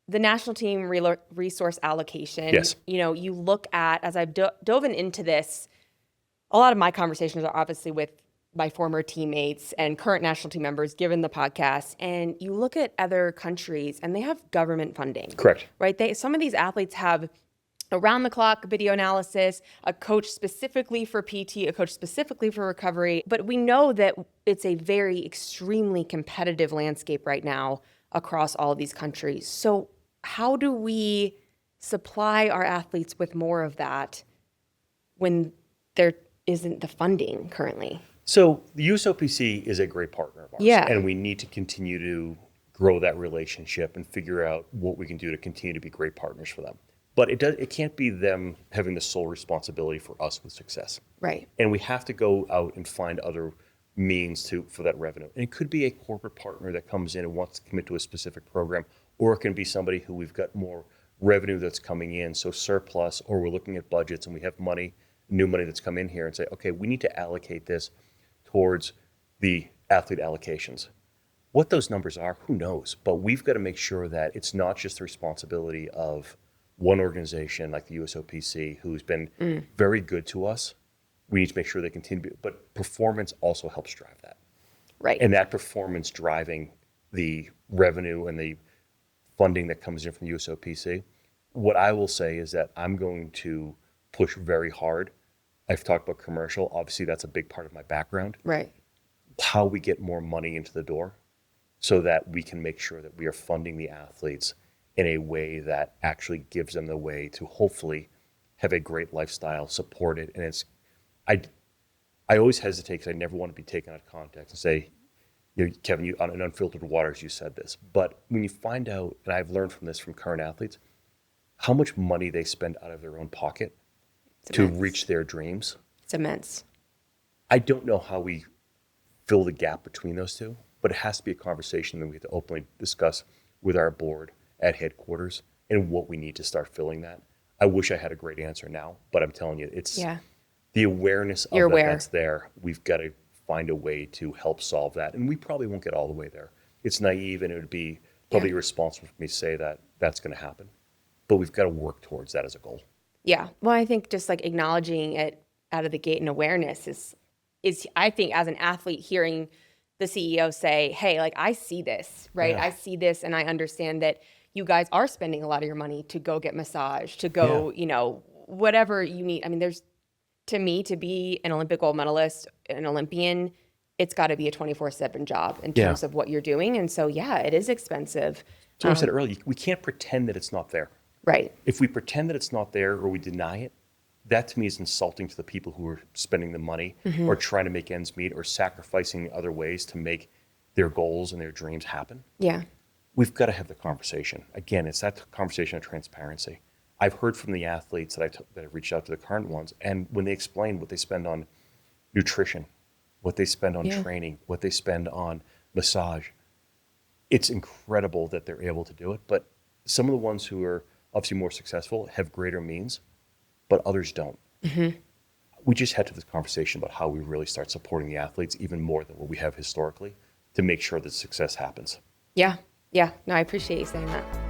the national team resource allocation, Yes. You look at, as I've dove into this, a lot of my conversations are obviously with my former teammates and current national team members, given the podcast. And you look at other countries and they have government funding. Correct. Right? Some of these athletes have around the clock video analysis, a coach specifically for PT, a coach specifically for recovery. But we know that it's a very extremely competitive landscape right now across all of these countries. So how do we supply our athletes with more of that when there isn't the funding currently? So the USOPC is a great partner of ours. Yeah. And we need to continue to grow that relationship and figure out what we can do to continue to be great partners for them. But it can't be them having the sole responsibility for us with success. Right. And we have to go out and find other means for that revenue. And it could be a corporate partner that comes in and wants to commit to a specific program, or it can be somebody who we've got more revenue that's coming in, so surplus, or we're looking at budgets and we have new money that's come in here and say, okay, we need to allocate this towards the athlete allocations. What those numbers are, who knows? But we've got to make sure that it's not just the responsibility of one organization like the USOPC, who's been very good to us. We need to make sure they continue, but performance also helps drive that. Right. And that performance driving the revenue and the funding that comes in from USOPC. What I will say is that I'm going to push very hard. I've talked about commercial. Obviously, that's a big part of my background. Right. How we get more money into the door so that we can make sure that we are funding the athletes in a way that actually gives them the way to hopefully have a great lifestyle, support it. And I always hesitate because I never want to be taken out of context and say, Kevin, you on Unfiltered Waters, you said this. But when you find out, and I've learned from this from current athletes, how much money they spend out of their own pocket to reach their dreams. It's immense. I don't know how we fill the gap between those two, but it has to be a conversation that we have to openly discuss with our board at headquarters and what we need to start filling that. I wish I had a great answer now, but I'm telling you, it's the awareness of that's there. We've got to find a way to help solve that. And we probably won't get all the way there. It's naive and it would be probably irresponsible for me to say that that's going to happen. But we've got to work towards that as a goal. Yeah. Well, I think just like acknowledging it out of the gate and awareness is I think as an athlete hearing the CEO say, hey, like I see this, right? Yeah. I see this and I understand that you guys are spending a lot of your money to go get massage, to go, whatever you need. I mean, to me, to be an Olympic gold medalist, an Olympian, it's got to be a 24/7 job in terms of what you're doing. And so, it is expensive. So I said earlier, we can't pretend that it's not there. Right. If we pretend that it's not there or we deny it, that to me is insulting to the people who are spending the money or trying to make ends meet or sacrificing other ways to make their goals and their dreams happen. Yeah. We've got to have the conversation. Again, it's that conversation of transparency. I've heard from the athletes that have reached out to the current ones, and when they explain what they spend on nutrition, what they spend on training, what they spend on massage, it's incredible that they're able to do it. But some of the ones who are obviously more successful have greater means, but others don't. We just had to have this conversation about how we really start supporting the athletes even more than what we have historically to make sure that success happens. Yeah. No, I appreciate you saying that.